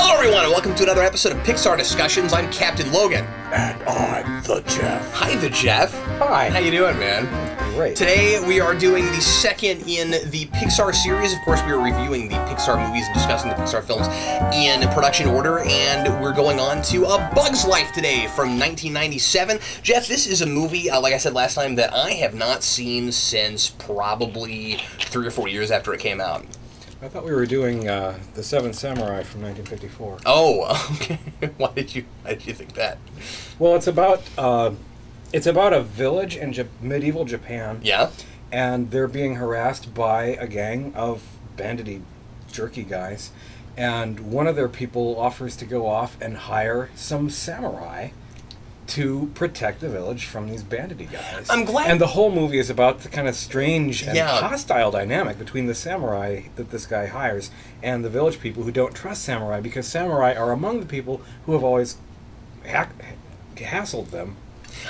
Hello everyone and welcome to another episode of Pixar Discussions. I'm Captain Logan. And I'm the Geoff. Hi, the Geoff. Hi. How you doing, man? Great. Today we are doing the second in the Pixar series. Of course, we are reviewing the Pixar movies and discussing the Pixar films in production order, and we're going on to A Bug's Life today from 1997. Geoff, this is a movie, like I said last time, that I have not seen since probably 3 or 4 years after it came out. I thought we were doing The Seven Samurai from 1954. Oh, okay. Why did you think that? Well, it's about a village in medieval Japan. Yeah? And they're being harassed by a gang of bandity, jerky guys. And one of their people offers to go off and hire some samurai to protect the village from these bandity guys. I'm glad. And the whole movie is about the kind of strange and hostile dynamic between the samurai that this guy hires and the village people who don't trust samurai, because samurai are among the people who have always hassled them.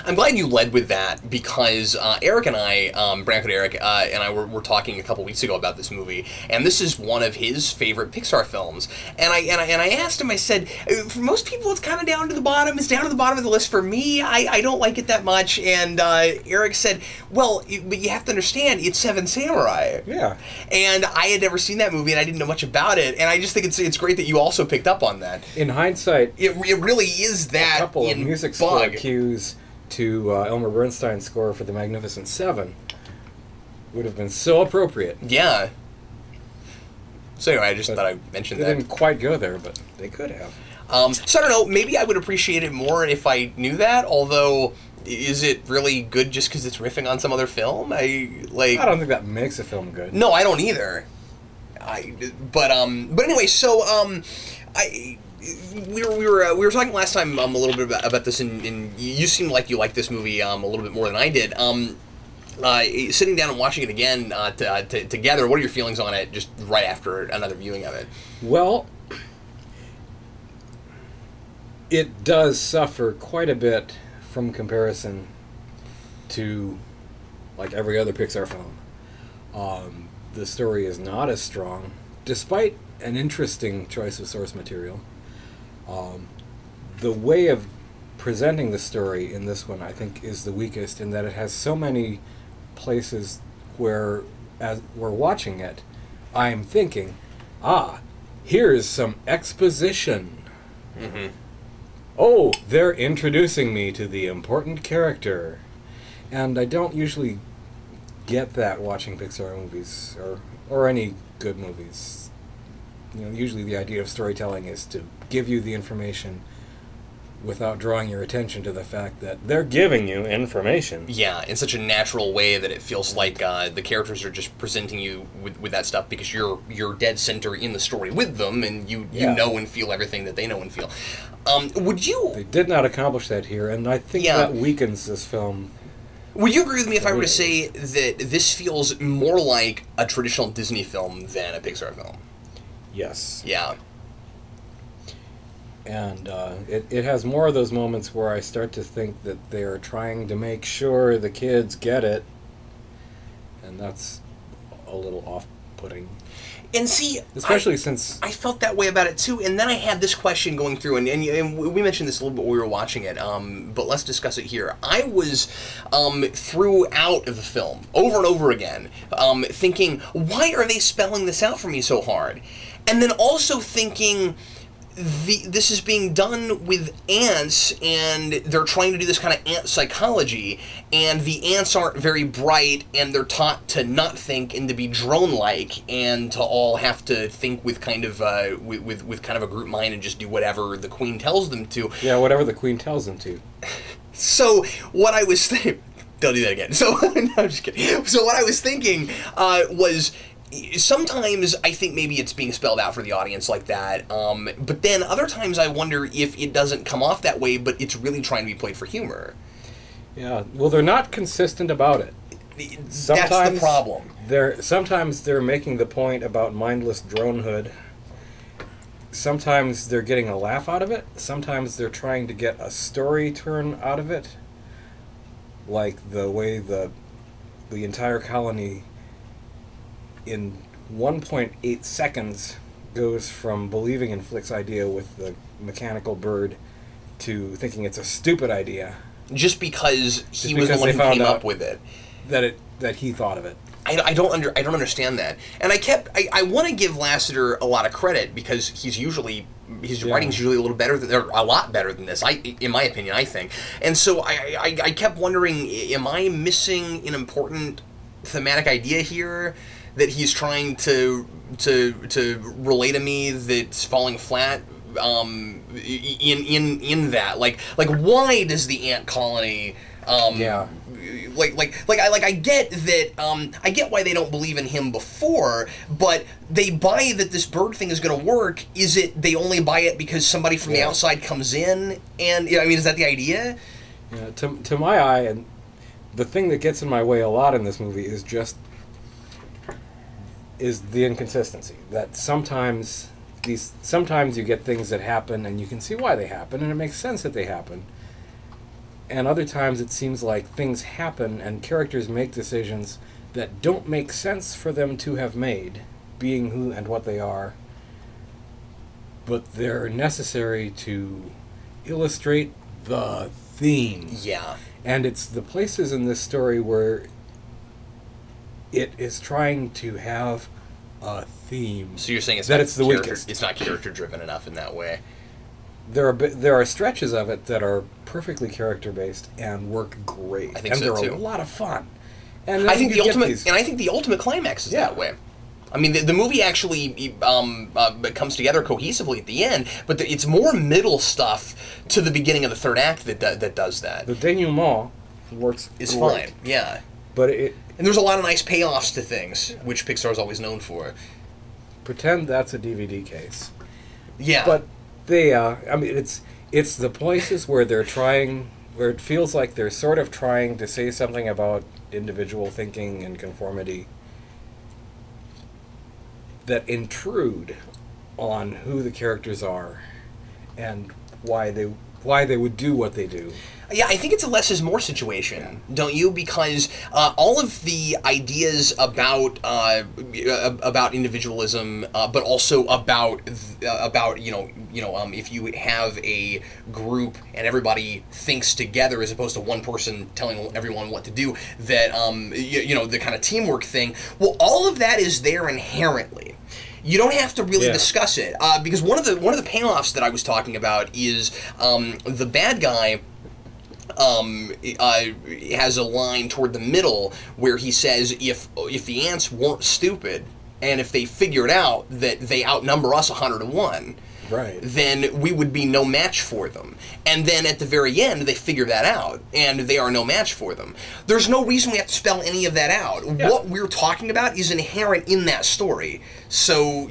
I'm glad you led with that, because Eric and I, Branko Eric and I were talking a couple weeks ago about this movie, and this is one of his favorite Pixar films. And I asked him, I said, for most people it's kind of down to the bottom. It's down to the bottom of the list. For me, I don't like it that much. And Eric said, well, but you have to understand, it's Seven Samurai. Yeah. And I had never seen that movie, and I didn't know much about it. And I just think it's great that you also picked up on that. In hindsight, it really is that a couple of music score cues to Elmer Bernstein's score for The Magnificent Seven would have been so appropriate. Yeah. So anyway, I just thought I'd mention that. They didn't quite go there, but they could have. So I don't know, maybe I would appreciate it more if I knew that, although, is it really good just because it's riffing on some other film? I don't think that makes a film good. No, I don't either. But anyway, so, we were talking last time a little bit about this, and you seemed like you liked this movie a little bit more than I did. Sitting down and watching it again together, what are your feelings on it just right after another viewing of it? Well, it does suffer quite a bit from comparison to like every other Pixar film. The story is not as strong, despite an interesting choice of source material. The way of presenting the story in this one, I think, is the weakest, in that it has so many places where, as we're watching it, I'm thinking, here's some exposition. Mm-hmm. Oh, they're introducing me to the important character. And I don't usually get that watching Pixar movies, or any good movies. You know, usually the idea of storytelling is to give you the information without drawing your attention to the fact that they're giving you information. Yeah, in such a natural way that it feels like the characters are just presenting you with that stuff because you're dead center in the story with them, and you know and feel everything that they know and feel. Would you... They did not accomplish that here, and I think that weakens this film. Would you agree with me if I were to say that this feels more like a traditional Disney film than a Pixar film? Yes. Yeah. And it has more of those moments where I start to think that they're trying to make sure the kids get it, and that's a little off-putting. And see, especially since I felt that way about it too, and then I had this question going through, and we mentioned this a little bit when we were watching it, but let's discuss it here. I was, throughout the film, over and over again, thinking, why are they spelling this out for me so hard? And then also thinking, this is being done with ants, and they're trying to do this kind of ant psychology, and the ants aren't very bright, and they're taught to not think and to be drone-like, and to all have to think with kind of with kind of a group mind and just do whatever the queen tells them to. Yeah, whatever the queen tells them to. So what I was thinking, don't do that again. So no, I'm just kidding. So what I was thinking was, sometimes I think maybe it's being spelled out for the audience like that, but then other times I wonder if it doesn't come off that way, but it's really trying to be played for humor. Yeah, well, they're not consistent about it. That's the problem. Sometimes they're making the point about mindless dronehood. Sometimes they're getting a laugh out of it. Sometimes they're trying to get a story turn out of it. Like the way the entire colony in 1.8 seconds goes from believing in Flick's idea with the mechanical bird to thinking it's a stupid idea. Just because he was because the one they who found came out up with it. That he thought of it. I don't understand that. And I want to give Lasseter a lot of credit because his writing's usually a little better a lot better than this. In my opinion, I think. And so I kept wondering, am I missing an important thematic idea here that he's trying to relay to me that's falling flat? In that, like why does the ant colony I get that I get why they don't believe in him before, but they buy that this bird thing is going to work. Is it they only buy it because somebody from the outside comes in? And I mean, is that the idea? Yeah, to my eye, and the thing that gets in my way a lot in this movie is the inconsistency. That sometimes you get things that happen and you can see why they happen and it makes sense that they happen. And other times it seems like things happen and characters make decisions that don't make sense for them to have made, being who and what they are, but they're necessary to illustrate the theme. Yeah. And it's the places in this story where it is trying to have a theme. So you're saying it's the weakest. It's not character driven enough in that way. There are stretches of it that are perfectly character based and work great. I think so too. And they're a lot of fun. And I think the ultimate climax is that way. I mean, the movie actually comes together cohesively at the end, but it's more middle stuff to the beginning of the third act that does that. The denouement works. Is fine, yeah. But and there's a lot of nice payoffs to things, which Pixar's always known for. Pretend that's a DVD case. Yeah. But I mean, it's the places where they're trying, where it feels like they're sort of trying to say something about individual thinking and conformity that intrude on who the characters are and why they would do what they do. Yeah, I think it's a less is more situation, don't you? Because all of the ideas about individualism, but also about if you have a group and everybody thinks together as opposed to one person telling everyone what to do, that the kind of teamwork thing. Well, all of that is there inherently. You don't have to really discuss it because one of the payoffs that I was talking about is the bad guy has a line toward the middle where he says if the ants weren't stupid and if they figured out that they outnumber us 100-1. Right. Then we would be no match for them. And then at the very end, they figure that out, and they are no match for them. There's no reason we have to spell any of that out. Yeah. What we're talking about is inherent in that story. So,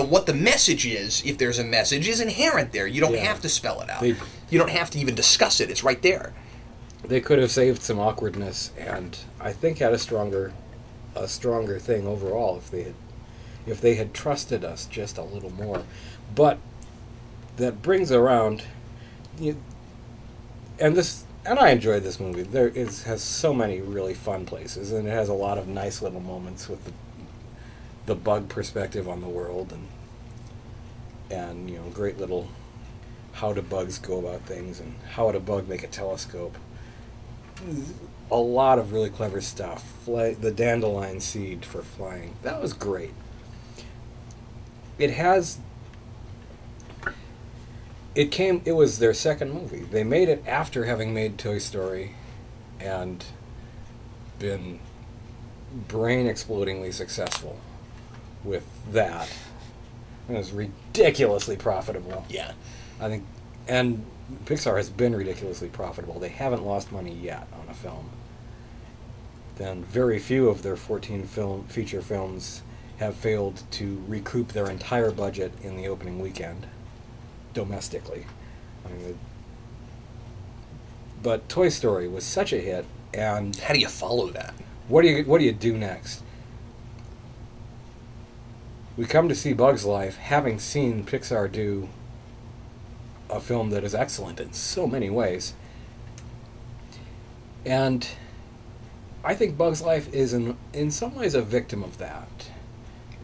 what the message is, if there's a message, is inherent there. You don't have to spell it out. You don't have to even discuss it. It's right there. They could have saved some awkwardness, and I think had a stronger thing overall if they had trusted us just a little more. But that brings around, and I enjoyed this movie. Has so many really fun places, and it has a lot of nice little moments with the bug perspective on the world, and great little how do bugs go about things, and how would a bug make a telescope. A lot of really clever stuff. The dandelion seed for flying. That was great. It was their second movie. They made it after having made Toy Story and been brain-explodingly successful with that. It was ridiculously profitable. Yeah. I think, and Pixar has been ridiculously profitable. They haven't lost money yet on a film. Then very few of their 14 feature films have failed to recoup their entire budget in the opening weekend, domestically. But Toy Story was such a hit, and how do you follow that? What do you do next? We come to see Bug's Life, having seen Pixar do a film that is excellent in so many ways, and I think Bug's Life is in some ways a victim of that.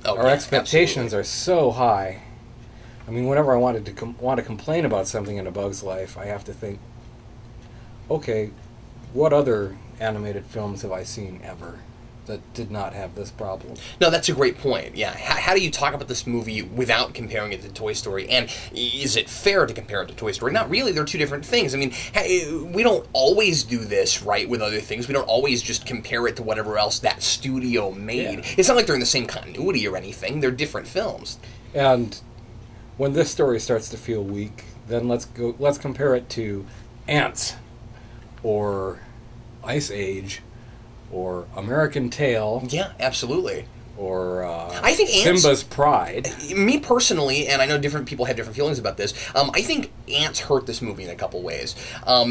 Oh, Our yeah, expectations absolutely. are so high. I mean, whenever I wanted to want to complain about something in A Bug's Life, I have to think, okay, what other animated films have I seen ever that did not have this problem? No, that's a great point. Yeah, how do you talk about this movie without comparing it to Toy Story? And is it fair to compare it to Toy Story? Not really. They're two different things. I mean, we don't always do this, right, with other things. We don't always just compare it to whatever else that studio made. Yeah. It's not like they're in the same continuity or anything. They're different films. And when this story starts to feel weak, then let's compare it to Ants, or Ice Age, or American Tail, Yeah, absolutely. or I think Ants, Simba's Pride. me personally, and I know different people have different feelings about this, I think Ants hurt this movie in a couple ways.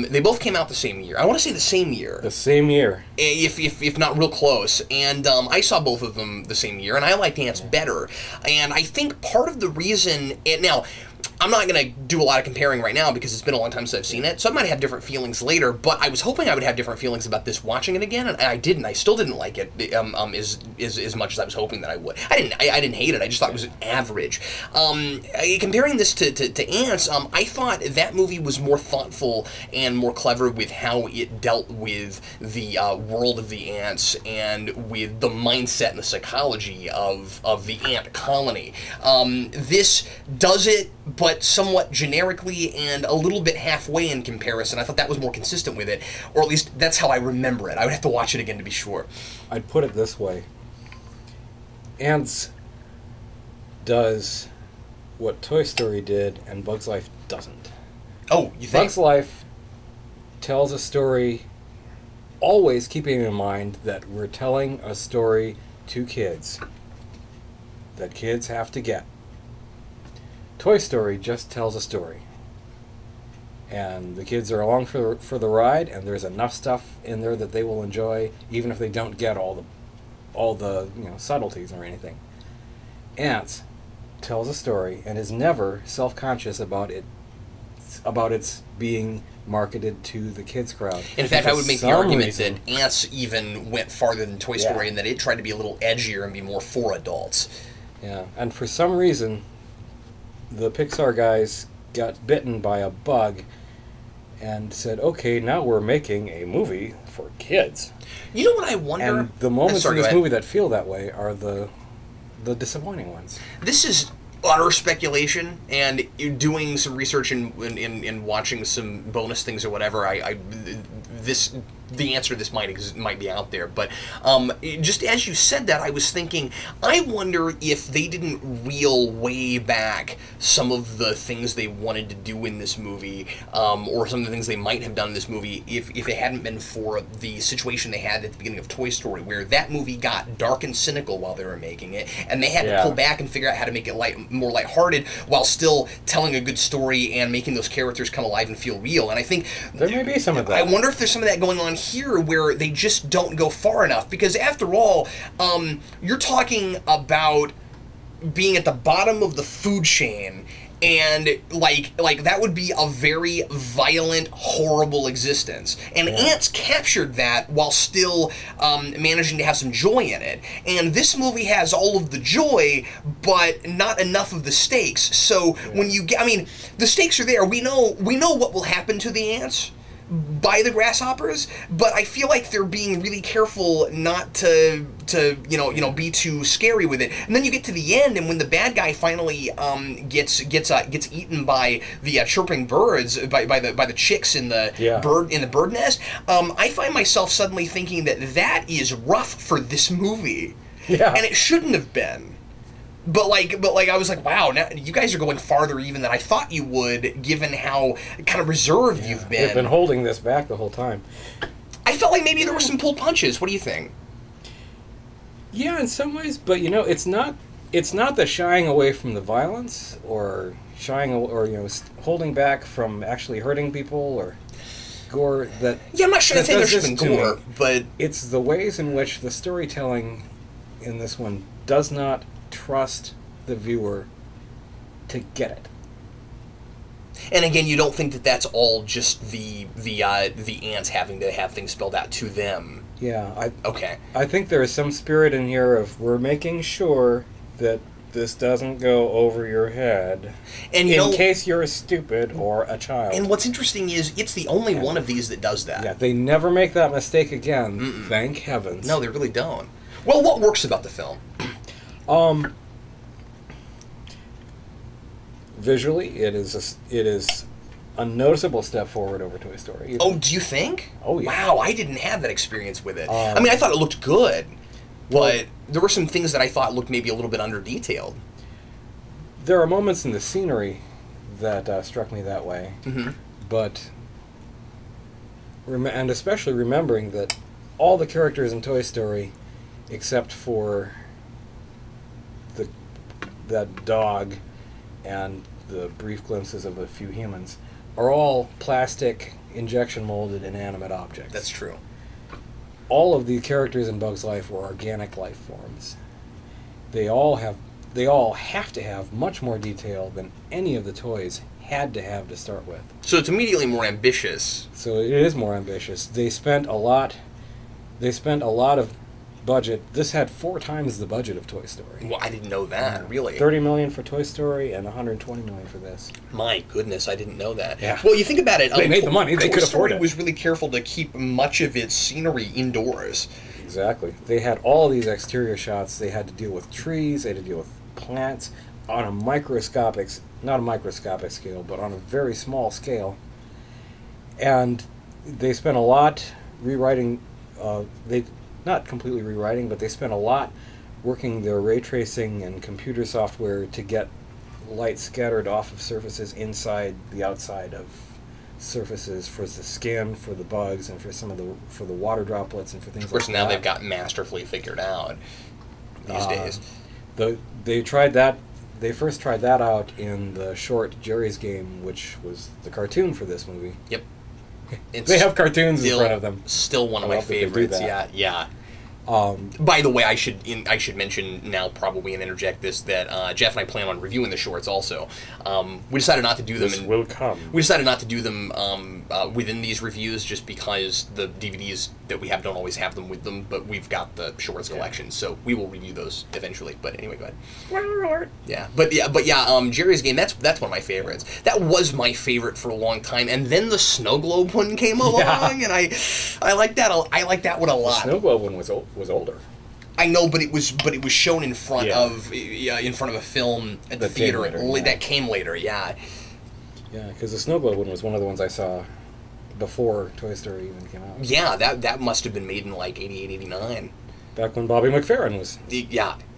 They both came out the same year. I want to say the same year. The same year. If not real close. And I saw both of them the same year, and I liked Ants better. And I think part of the reason... Now, I'm not going to do a lot of comparing right now because it's been a long time since I've seen it, so I might have different feelings later, but I was hoping I would have different feelings about this watching it again, and I didn't. I still didn't like it as much as I was hoping that I would. I didn't hate it, I just thought it was average. Comparing this to Ants, I thought that movie was more thoughtful and more clever with how it dealt with the world of the ants and with the mindset and the psychology of the ant colony. This does it, but somewhat generically and a little bit halfway in comparison. I thought that was more consistent with it, or at least that's how I remember it. I would have to watch it again to be sure. I'd put it this way. Ants does what Toy Story did, and Bug's Life doesn't. Oh, you think? Bug's Life tells a story, always keeping in mind that we're telling a story to kids that kids have to get. Toy Story just tells a story, and the kids are along for the ride, and there's enough stuff in there that they will enjoy, even if they don't get all the subtleties or anything. Ants tells a story and is never self-conscious about its being marketed to the kids crowd. And in fact, I would make the argument that Ants even went farther than Toy Story, and that it tried to be a little edgier and be more for adults. Yeah, and for some reason, the Pixar guys got bitten by a bug and said, okay, now we're making a movie for kids. You know what I wonder? And the moments Sorry, in this go ahead. movie that feel that way are the disappointing ones. This is utter speculation, and doing some research and watching some bonus things or whatever. The answer to this might be out there, but just as you said that, I was thinking, I wonder if they didn't reel way back some of the things they wanted to do in this movie, or some of the things they might have done in this movie if it hadn't been for the situation they had at the beginning of Toy Story, where that movie got dark and cynical while they were making it, and they had to pull back and figure out how to make it more lighthearted while still telling a good story and making those characters come alive and feel real. And I think there may be some of that. I wonder if there's some of that going on here, where they just don't go far enough, because after all, you're talking about being at the bottom of the food chain, and like that would be a very violent, horrible existence. And Ants captured that while still managing to have some joy in it. And this movie has all of the joy, but not enough of the stakes. So when you get, I mean, the stakes are there. We know what will happen to the ants by the grasshoppers, but I feel like they're being really careful not to be too scary with it. And then you get to the end, and when the bad guy finally gets eaten by the chirping birds, by the chicks in the bird nest, I find myself suddenly thinking that is rough for this movie, and it shouldn't have been. But I was like, wow, now you guys are going farther even than I thought you would, given how kind of reserved you've been. They've been holding this back the whole time. I felt like maybe there were some pulled punches. What do you think? Yeah, in some ways, but it's not the shying away from the violence, or holding back from actually hurting people or gore that. Yeah, I'm not sure. I'd say there should have been gore, but it's the ways in which the storytelling in this one does not trust the viewer to get it. And again, you don't think that that's all just the ants having to have things spelled out to them. Yeah, okay. I think there is some spirit in here of, we're making sure that this doesn't go over your head, And in case you're stupid or a child. And what's interesting is it's the only one of these that does that. Yeah, they never make that mistake again. Thank heavens. No, they really don't. Well, what works about the film? Visually, it is a noticeable step forward over Toy Story. Oh, do you think? Oh, yeah. Wow, I didn't have that experience with it. I mean, I thought it looked good, but there were some things that I thought looked maybe a little bit under-detailed. There are moments in the scenery that struck me that way, but and especially remembering that all the characters in Toy Story, except for that dog and the brief glimpses of a few humans, are all plastic, injection molded, inanimate objects. That's true. All of the characters in Bug's Life were organic life forms. They all have to have much more detail than any of the toys had to have to start with. So it's immediately more ambitious. So it is more ambitious. They spent a lot of budget. This had 4 times the budget of Toy Story. Well, I didn't know that, really. $30 million for Toy Story and $120 million for this. My goodness, I didn't know that. Yeah. Well, you think about it. They made the money. They could afford it. Toy Story was really careful to keep much of its scenery indoors. Exactly. They had all these exterior shots. They had to deal with trees. They had to deal with plants on a not a microscopic scale, but on a very small scale. And they spent a lot rewriting. Not completely rewriting, but they spent a lot working their ray tracing and computer software to get light scattered off of surfaces inside the outside of surfaces for the skin, for the bugs, and for the water droplets and for things like that. Of course, now they've got masterfully figured out these days. They tried that. They first tried that out in the short Jerry's Game, which was the cartoon for this movie. Yep. They have cartoons in front of them. Still one of my favorites. Yeah. By the way, I should mention now probably and interject this that Jeff and I plan on reviewing the shorts also. We decided not to do them. This will come. We decided not to do them within these reviews just because the DVDs that we have don't always have them with them, but we've got the shorts collection, so we will review those eventually. But anyway, go ahead. Spoiler alert. But Jerry's Game, that's one of my favorites. That was my favorite for a long time, and then the Snow Globe one came along, and I like that. I like that one a lot. The Snow Globe one was older. I know, but it was shown in front of a film at the theater that came later. Yeah. Yeah, because the Snow Globe one was one of the ones I saw before Toy Story even came out. Yeah, that must have been made in like 88, 89. Back when Bobby McFerrin was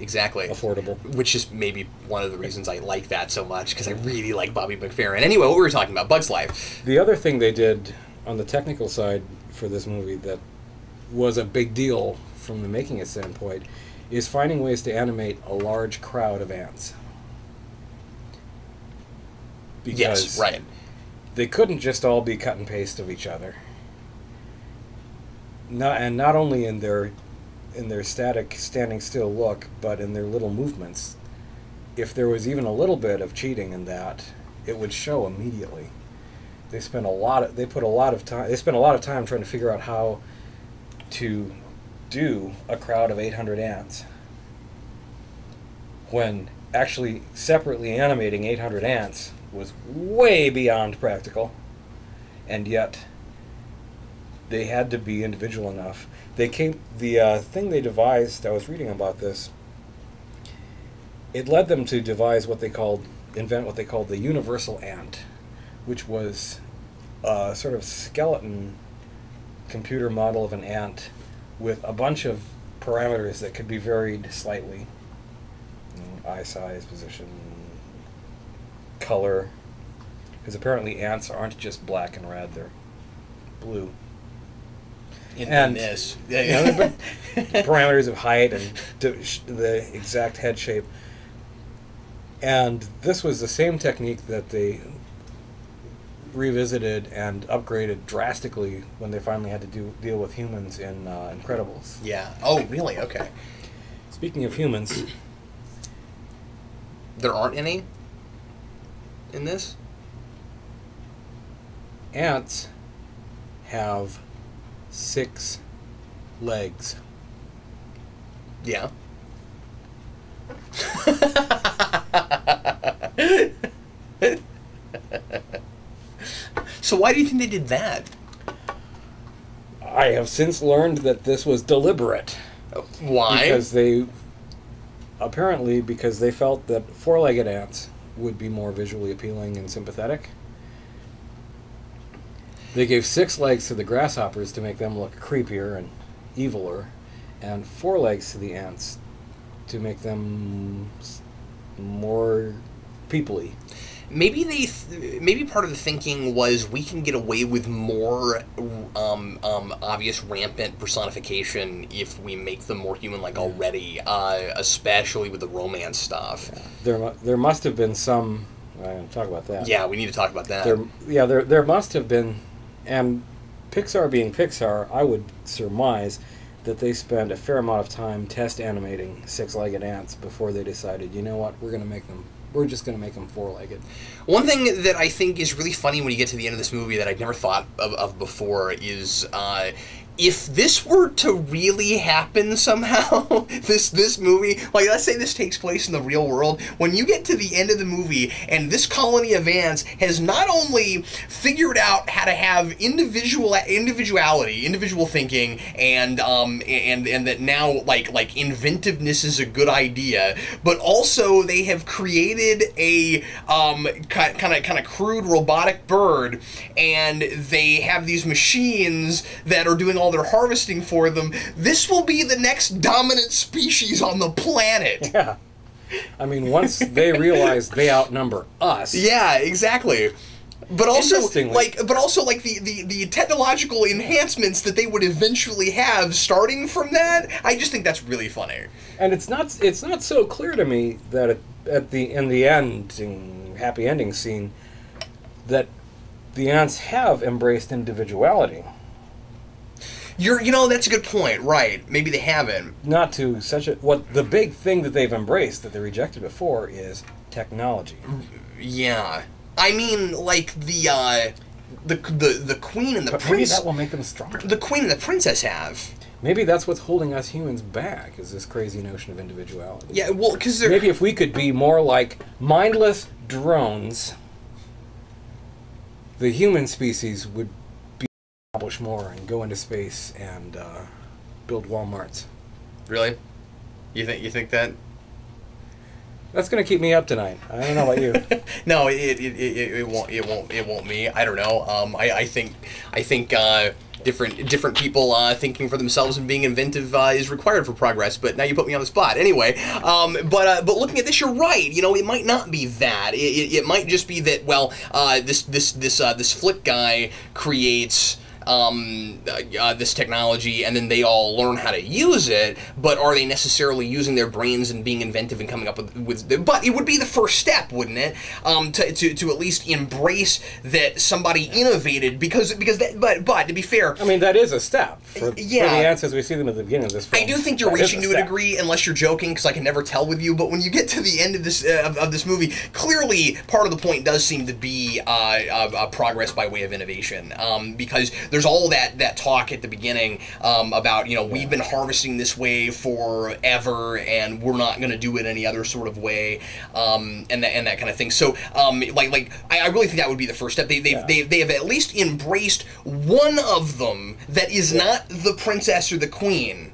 exactly affordable. Which is maybe one of the reasons I like that so much, because I really like Bobby McFerrin. Anyway, what we were talking about, Bug's Life. The other thing they did on the technical side for this movie that was a big deal from the making it standpoint is finding ways to animate a large crowd of ants. Because yes, right. They couldn't just all be cut and paste of each other. Not only in their static, standing still look, but in their little movements. If there was even a little bit of cheating in that, it would show immediately. They spent a lot of time trying to figure out how to do a crowd of 800 ants, when actually separately animating 800 ants was way beyond practical, and yet they had to be individual enough. The thing they devised, I was reading about this, it led them to invent what they called the universal ant, which was a sort of skeleton computer model of an ant with a bunch of parameters that could be varied slightly. Eye size, position, color. Because apparently ants aren't just black and red, they're blue. In this. Parameters of height and the exact head shape. And this was the same technique that they revisited and upgraded drastically when they finally had to deal with humans in Incredibles. Yeah. Oh, really? Okay. Speaking of humans, there aren't any in this? Ants have 6 legs. Yeah. So why do you think they did that? I have since learned that this was deliberate. Why? Because they felt that four-legged ants would be more visually appealing and sympathetic. They gave 6 legs to the grasshoppers to make them look creepier and eviler, and 4 legs to the ants to make them more people-y. Maybe maybe part of the thinking was we can get away with more obvious rampant personification if we make them more human-like already, especially with the romance stuff. Yeah. There must have been some. I'm going to talk about that. Yeah, we need to talk about that. There must have been, and Pixar being Pixar, I would surmise that they spent a fair amount of time test animating 6-legged ants before they decided, you know what, we're just going to make them 4-legged. One thing that I think is really funny when you get to the end of this movie that I'd never thought of before is if this were to really happen somehow, this movie, like let's say this takes place in the real world, when you get to the end of the movie and this colony of ants has not only figured out how to have individuality, individual thinking, and that now like inventiveness is a good idea, but also they have created a kind of crude robotic bird, and they have these machines that are doing all their harvesting for them. This will be the next dominant species on the planet. Yeah. I mean, once they realize they outnumber us. Yeah, exactly. But also, like the technological enhancements that they would eventually have, starting from that, I just think that's really funny. And it's not so clear to me that in the happy ending scene that the ants have embraced individuality. That's a good point, right? Maybe they haven't. Not to such a... the big thing that they've embraced that they rejected before is technology. Yeah. I mean, like, the queen and the prince... Maybe that will make them stronger. The queen and the princess have. Maybe that's what's holding us humans back, is this crazy notion of individuality. Yeah, well, because maybe if we could be more like mindless drones, the human species would accomplish more and go into space and build Walmarts. Really? You think that? That's going to keep me up tonight. I don't know about you. No, it won't me. I don't know. I think different people thinking for themselves and being inventive is required for progress. But now you put me on the spot. Anyway, but looking at this, you're right. It might not be that. It might just be that. Well, this Flick guy creates this technology, and then they all learn how to use it, but are they necessarily using their brains and being inventive and coming up with but it would be the first step, wouldn't it, to at least embrace that somebody innovated, because that, but to be fair, I mean, that is a step for the ants as we see them at the beginning of this film. I do think you're reaching to a degree, unless you're joking, because I can never tell with you, but when you get to the end of this of this movie, clearly part of the point does seem to be progress by way of innovation, because there's all that talk at the beginning about, we've been harvesting this way forever, and we're not going to do it any other sort of way, and that kind of thing. So, I really think that would be the first step. They have at least embraced one of them that is not the princess or the queen.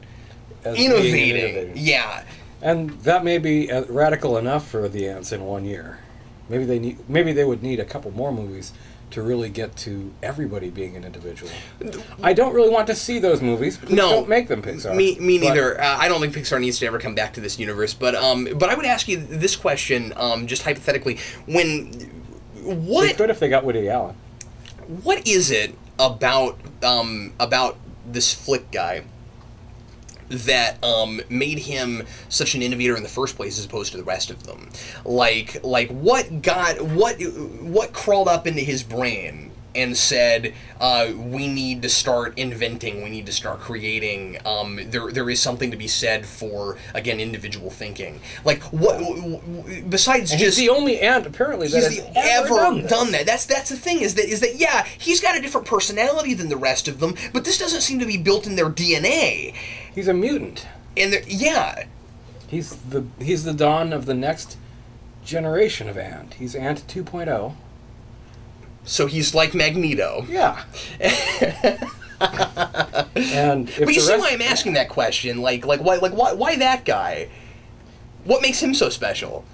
As innovating. Yeah. And that may be radical enough for the ants in 1 year. Maybe they would need a couple more movies to really get to everybody being an individual. I don't really want to see those movies. Please don't make them Pixar. Me neither. I don't think Pixar needs to ever come back to this universe. But I would ask you this question, just hypothetically: They could if they got Woody Allen. What is it about this Flick guy that made him such an innovator in the first place as opposed to the rest of them? Like what crawled up into his brain and said, we need to start inventing, we need to start creating, there is something to be said for, again, individual thinking. Like, what, besides and just... he's the only ant, apparently, that has ever done that. That's the thing, is that, yeah, he's got a different personality than the rest of them, but this doesn't seem to be built in their DNA. He's a mutant. And yeah. He's the dawn of the next generation of Ant. He's Ant 2.0. So he's like Magneto. Yeah. And if but you see why I'm asking that question? Why that guy? What makes him so special?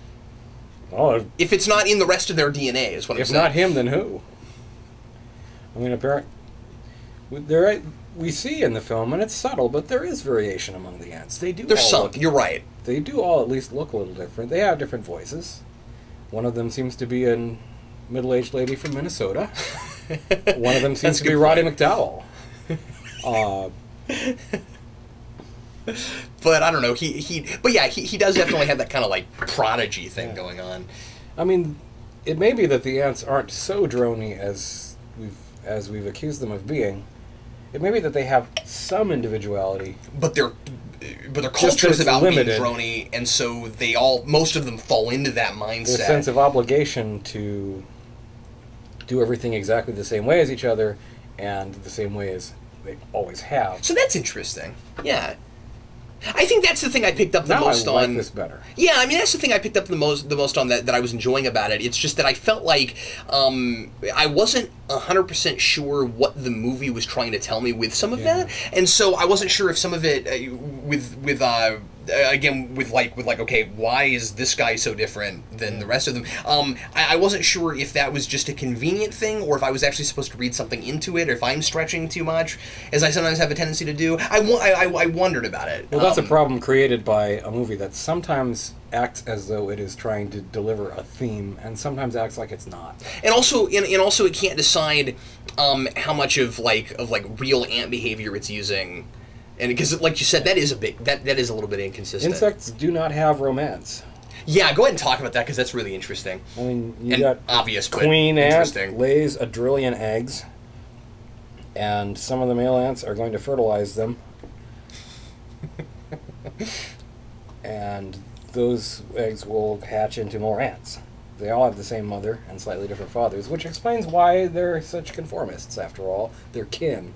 Oh, if it's not in the rest of their DNA, is what I'm saying. If not him, then who? I mean, apparently, we see in the film, and it's subtle, but there is variation among the ants. There's some. You're right. They do all at least look a little different. They have different voices. One of them seems to be a middle-aged lady from Minnesota. One of them seems to be Roddy McDowell. But I don't know. But yeah, he does definitely have that kind of like prodigy thing going on. I mean, it may be that the ants aren't so drony as we've accused them of being. It may be that they have some individuality, but their culture is about being drony, and so most of them fall into that mindset. Their sense of obligation to do everything exactly the same way as each other, and the same way as they always have. So that's interesting. Yeah. I think that's the thing I picked up the most on. I like this better. Yeah, I mean that's the thing I picked up the most on that I was enjoying about it. It's just that I felt like I wasn't 100% sure what the movie was trying to tell me with some of that, and so I wasn't sure if some of it okay, why is this guy so different than the rest of them? I wasn't sure if that was just a convenient thing, or if I was actually supposed to read something into it, or if I'm stretching too much, as I sometimes have a tendency to do. I wondered about it. Well, that's a problem created by a movie that sometimes acts as though it is trying to deliver a theme, and sometimes acts like it's not. And also it can't decide how much of real ant behavior it's using. And because, like you said, that is a little bit inconsistent. Insects do not have romance. Yeah, go ahead and talk about that because that's really interesting. I mean, you got obvious, but queen interesting. Ant lays 1 trillion eggs, and some of the male ants are going to fertilize them, and those eggs will hatch into more ants. They all have the same mother and slightly different fathers, which explains why they're such conformists. After all, they're kin.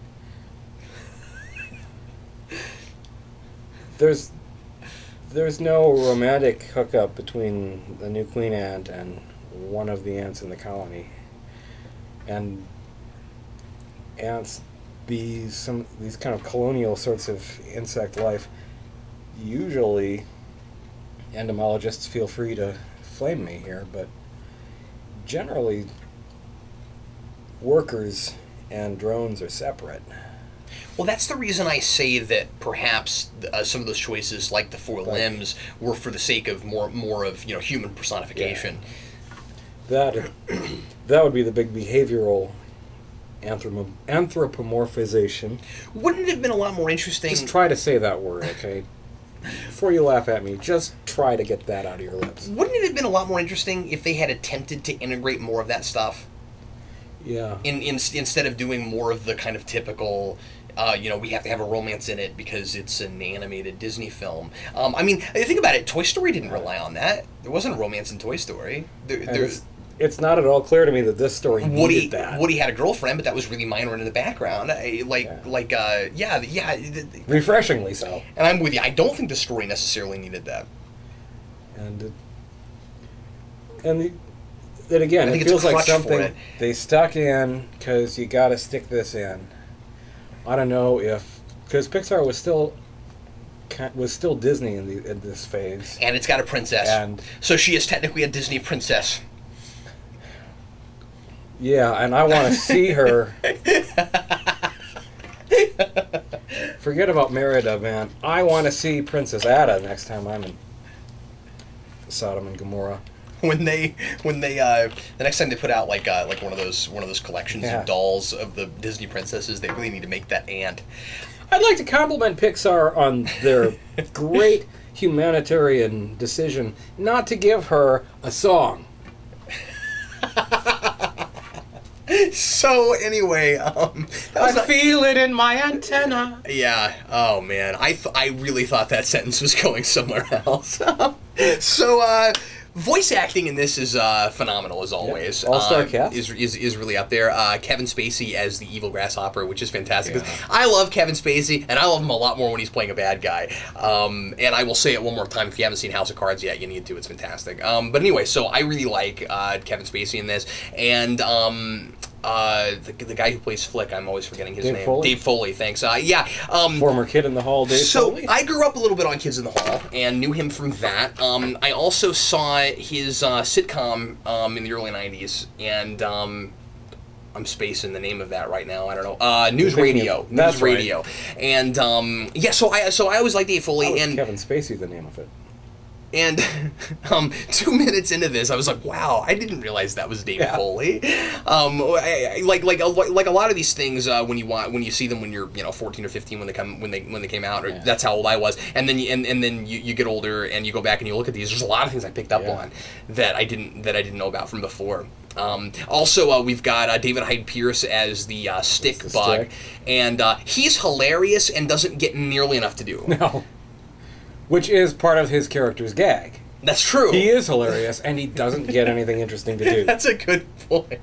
There's no romantic hookup between the new queen ant and one of the ants in the colony. And ants, these kind of colonial sorts of insect life, usually, entomologists feel free to flame me here, but generally workers and drones are separate. Well, that's the reason I say that perhaps some of those choices, like the 4 limbs, were for the sake of more of human personification. Yeah. That would be the big behavioral anthropomorphization. Wouldn't it have been a lot more interesting? Just try to say that word, okay? Before you laugh at me, just try to get that out of your lips. Wouldn't it have been a lot more interesting if they had attempted to integrate more of that stuff? Yeah. Instead of doing more of the kind of typical, we have to have a romance in it because it's an animated Disney film. I mean, think about it. Toy Story didn't rely on that. There wasn't a romance in Toy Story. It's not at all clear to me that this story needed that. Woody had a girlfriend, but that was really minor in the background. Refreshingly so. And I'm with you. I don't think the story necessarily needed that. And then again, it feels like something they stuck in because you got to stick this in. I don't know because Pixar was still Disney in this phase, and it's got a princess, and so she is technically a Disney princess. Yeah, and I want to see her. Forget about Merida, man. I want to see Princess Ada next time I'm in Sodom and Gomorrah. When the next time they put out like one of those collections of dolls of the Disney princesses, they really need to make that ant. I'd like to compliment Pixar on their great humanitarian decision not to give her a song. So anyway, I feel it in my antenna. Yeah. Oh man, I really thought that sentence was going somewhere else. So Voice acting in this is phenomenal as always. Yep. All-star cast is really up there. Kevin Spacey as the evil grasshopper, which is fantastic. Yeah. I love Kevin Spacey, and I love him a lot more when he's playing a bad guy. And I will say it one more time: if you haven't seen House of Cards yet, you need to. It's fantastic. But anyway, so I really like Kevin Spacey in this, and the guy who plays Flick, I'm always forgetting his name. Foley? Dave Foley, thanks. Former Kid in the Hall, Dave Foley. So I grew up a little bit on Kids in the Hall and knew him from that. I also saw his sitcom in the early 90s, and I'm spacing the name of that right now. I don't know. News Radio. That's News Radio. Right. And yeah, so I always liked Dave Foley. And Kevin Spacey, the name of it. And 2 minutes into this, I was like, "Wow, I didn't realize that was Dave Foley." Like a lot of these things when you see them when you're 14 or 15 when they came out, or that's how old I was. And then you get older and you go back and you look at these. There's a lot of things I picked up on that I didn't know about from before. Also, we've got David Hyde Pierce as the stick bug, and he's hilarious and doesn't get nearly enough to do. No. Which is part of his character's gag. That's true. He is hilarious, and he doesn't get anything interesting to do. That's a good point.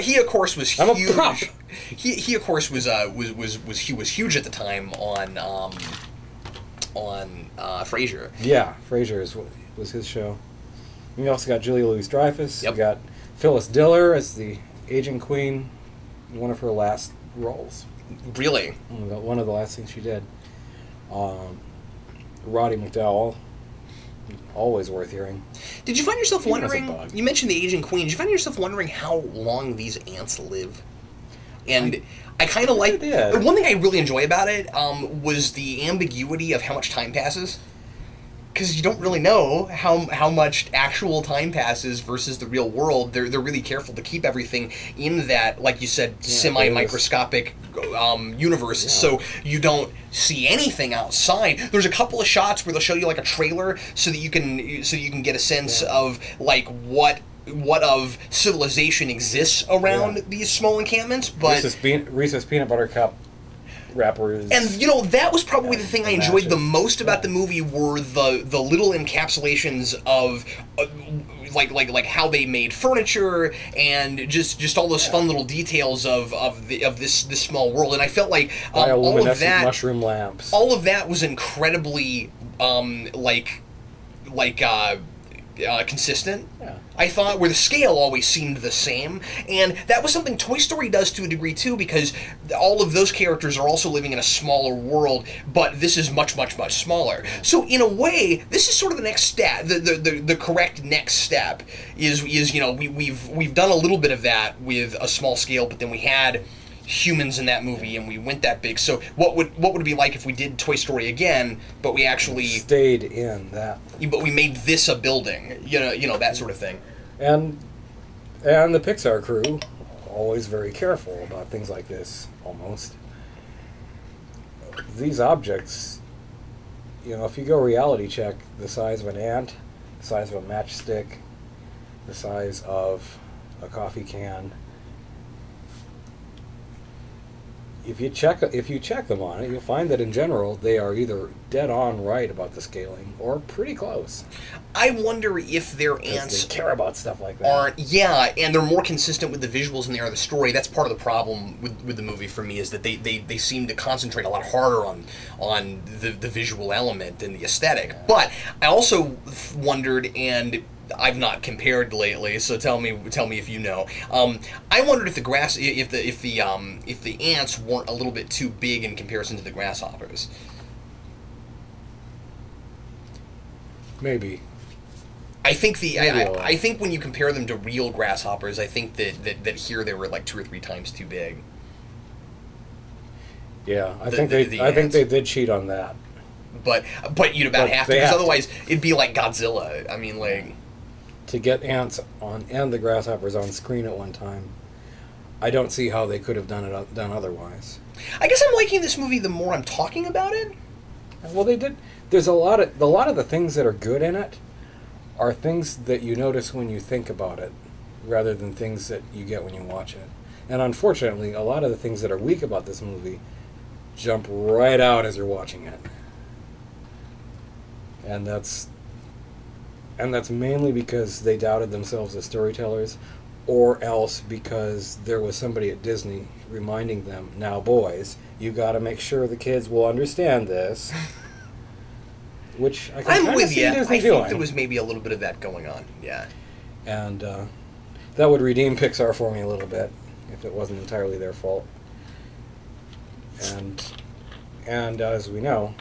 He, of course, was huge. I'm a prop. He, of course, was huge at the time on Frasier. Yeah, Frasier was his show. We also got Julia Louis-Dreyfus. Yep. We got Phyllis Diller as the aging queen. One of her last roles. Really? One of the last things she did. Roddy McDowell, always worth hearing. Did you find yourself wondering, you mentioned the aging queen, did you find yourself wondering how long these ants live? And I kind of like, one thing I really enjoy about it was the ambiguity of how much time passes. Because you don't really know how much actual time passes versus the real world. They're really careful to keep everything in that, like you said, semi-microscopic universe, so you don't see anything outside. There's a couple of shots where they'll show you like a trailer so that you can get a sense of like what of civilization exists around these small encampments. But Reese's Peanut Butter Cup wrappers. And that was probably the thing I enjoyed the most about the movie were the little encapsulations of like how they made furniture and just all those fun little details of this small world. And I felt like all of that mushroom lamps. All of that was incredibly consistent. Yeah. I thought, where the scale always seemed the same, and that was something Toy Story does to a degree too, because all of those characters are also living in a smaller world, but this is much smaller. So in a way, this is sort of the next step. The correct next step is we've done a little bit of that with a small scale, but then we had humans in that movie and we went that big. So what would it be like if we did Toy Story again, but we actually stayed in that, but we made this a building, that sort of thing. And the Pixar crew, always very careful about things like this. Almost these objects, if you go reality check the size of an ant, the size of a matchstick, the size of a coffee can, if you check them on it, you'll find that in general they are either dead on right about the scaling or pretty close. I wonder if their ants they care about stuff like that. And they're more consistent with the visuals than they are the story. That's part of the problem with the movie for me, is that they seem to concentrate a lot harder on the visual element and the aesthetic. But I also wondered, and I've not compared lately, so tell me if you know. I wondered if the ants weren't a little bit too big in comparison to the grasshoppers. Maybe. I think I think when you compare them to real grasshoppers, I think that here they were like 2 or 3 times too big. Yeah, I think they did cheat on that. But you'd about have to, because otherwise it'd be like Godzilla. I mean, like, to get ants on and the grasshoppers on screen at one time, I don't see how they could have done otherwise. I guess I'm liking this movie the more I'm talking about it. Well, they did. There's a lot of the things that are good in it are things that you notice when you think about it, rather than things that you get when you watch it. And unfortunately, a lot of the things that are weak about this movie jump right out as you're watching it. And that's And that's mainly because they doubted themselves as storytellers, or else because there was somebody at Disney reminding them, now boys, you got to make sure the kids will understand this. Which I can I'm with you. Disney I doing. think there was maybe a little bit of that going on. Yeah. And that would redeem Pixar for me a little bit if it wasn't entirely their fault. And as we know,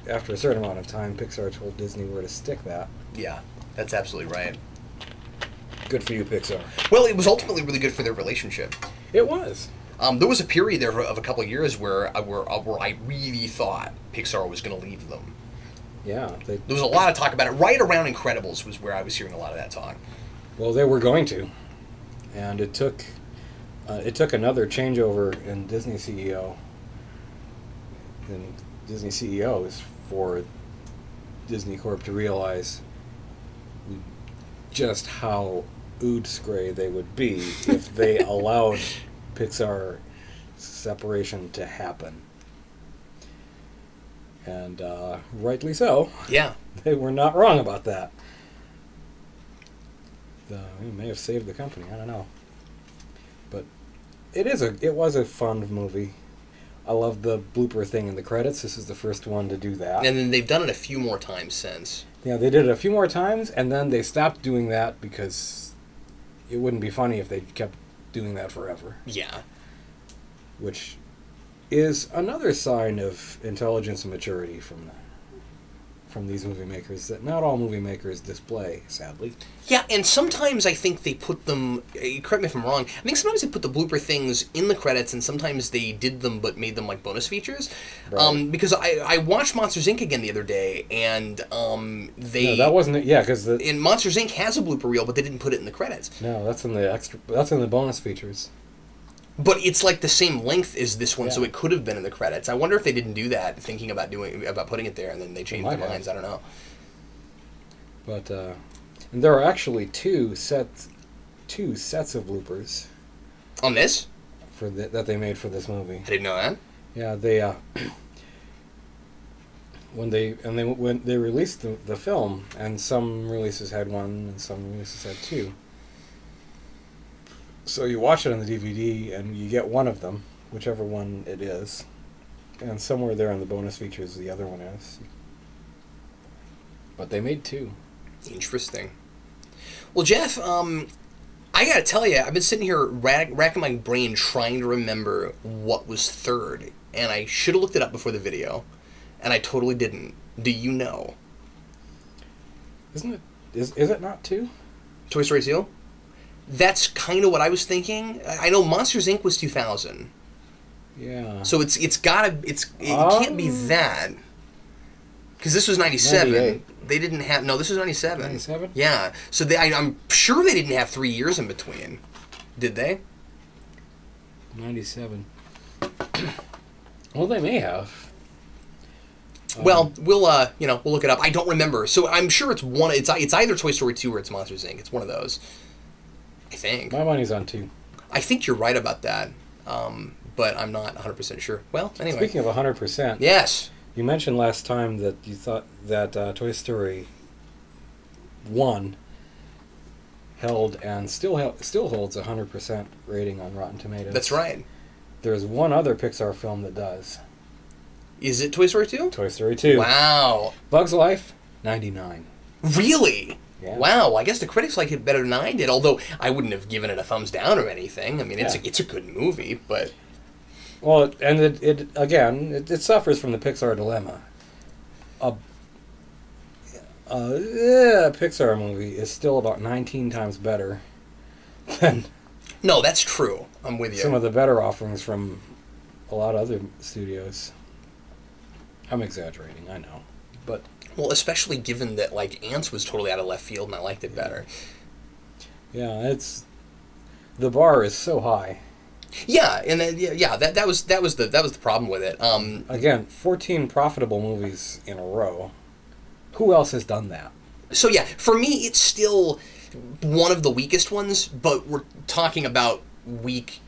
after a certain amount of time, Pixar told Disney where to stick that. Yeah, that's absolutely right. Good for you, Pixar. Well, it was ultimately really good for their relationship. It was. There was a period there of a couple of years where I really thought Pixar was going to leave them. Yeah. There was a lot of talk about it. Right around Incredibles was where I was hearing a lot of that talk. Well, they were going to, and it took another changeover in Disney CEO. And Disney CEOs for Disney Corp to realize just how ood-scray they would be if they allowed Pixar separation to happen. And rightly so. Yeah. They were not wrong about that. It may have saved the company, I don't know. But it was a fun movie. I love the blooper thing in the credits. This is the first one to do that. And then they've done it a few more times since. Yeah, they did it a few more times, and then they stopped doing that because it wouldn't be funny if they kept doing that forever. Yeah. Which is another sign of intelligence and maturity from these movie makers that not all movie makers display, sadly. Yeah, and sometimes I think they put them, correct me if I'm wrong, I think sometimes they put the blooper things in the credits and sometimes they did them but made them like bonus features. Right. Because I watched Monsters, Inc. again the other day, and they... No, that wasn't it, yeah, because... And Monsters, Inc. has a blooper reel, but they didn't put it in the credits. No, that's in the bonus features. But it's like the same length as this one, Yeah. so it could have been in the credits. I wonder if they didn't do that, thinking about putting it there, and then they changed their minds. I don't know. But and there are actually two sets of bloopers On this? that they made for this movie. I didn't know that. Yeah, they when they released the film, and some releases had one, and some releases had two. So you watch it on the DVD, and you get one of them, whichever one it is, and somewhere there in the bonus features, the other one is. But they made two. Interesting. Well, Jeff, I gotta tell you, I've been sitting here racking my brain trying to remember what was third, and I should have looked it up before the video, and I totally didn't. Do you know? Isn't it? Is it not two? Toy Story 2? That's kind of what I was thinking. I know Monsters, Inc. was 2000. Yeah. So it can't be that. Because this was 97. 98. They didn't have... No, this was 97. 97? Yeah. So I'm sure they didn't have 3 years in between. Did they? 97. Well, they may have. Well, we'll look it up. I don't remember. So I'm sure it's one. It's either Toy Story 2 or it's Monsters, Inc. It's one of those. I think. My money's on 2. I think you're right about that. But I'm not 100% sure. Well, anyway. Speaking of 100%. Yes. You mentioned last time that you thought that Toy Story 1 held and still holds a 100% rating on Rotten Tomatoes. That's right. There's one other Pixar film that does. Is it Toy Story 2? Toy Story 2. Wow. Bugs Life, 99. Really? Yeah. Wow. I guess the critics like it better than I did, although I wouldn't have given it a thumbs down or anything. I mean, it's a good movie, but... Well, and it suffers from the Pixar dilemma. A Pixar movie is still about 19 times better than... No, that's true. I'm with you. Some of the better offerings from a lot of other studios. I'm exaggerating, I know. But... Well, especially given that, like, Ants was totally out of left field and I liked it better. Yeah, the bar is so high. Yeah, and then, that was the problem with it. Again, 14 profitable movies in a row. Who else has done that? So yeah, for me, it's still one of the weakest ones, but we're talking about weak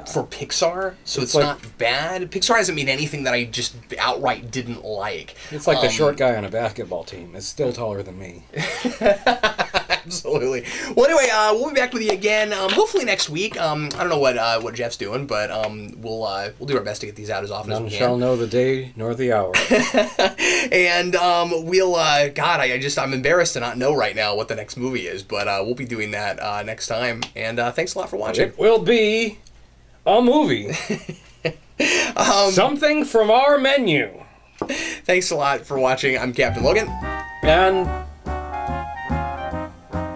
for Pixar, so it's like, not bad. Pixar hasn't made anything that I just outright didn't like. It's like the short guy on a basketball team. It's still taller than me. Absolutely. Well, anyway, we'll be back with you again. Hopefully next week. I don't know what Jeff's doing, but we'll do our best to get these out as often as we can. None shall know the day nor the hour. And we'll God, I'm embarrassed to not know right now what the next movie is, but we'll be doing that next time. And thanks a lot for watching. It will be a movie. Something from our menu. Thanks a lot for watching. I'm Captain Logan.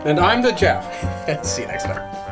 And I'm the Geoff. See you next time.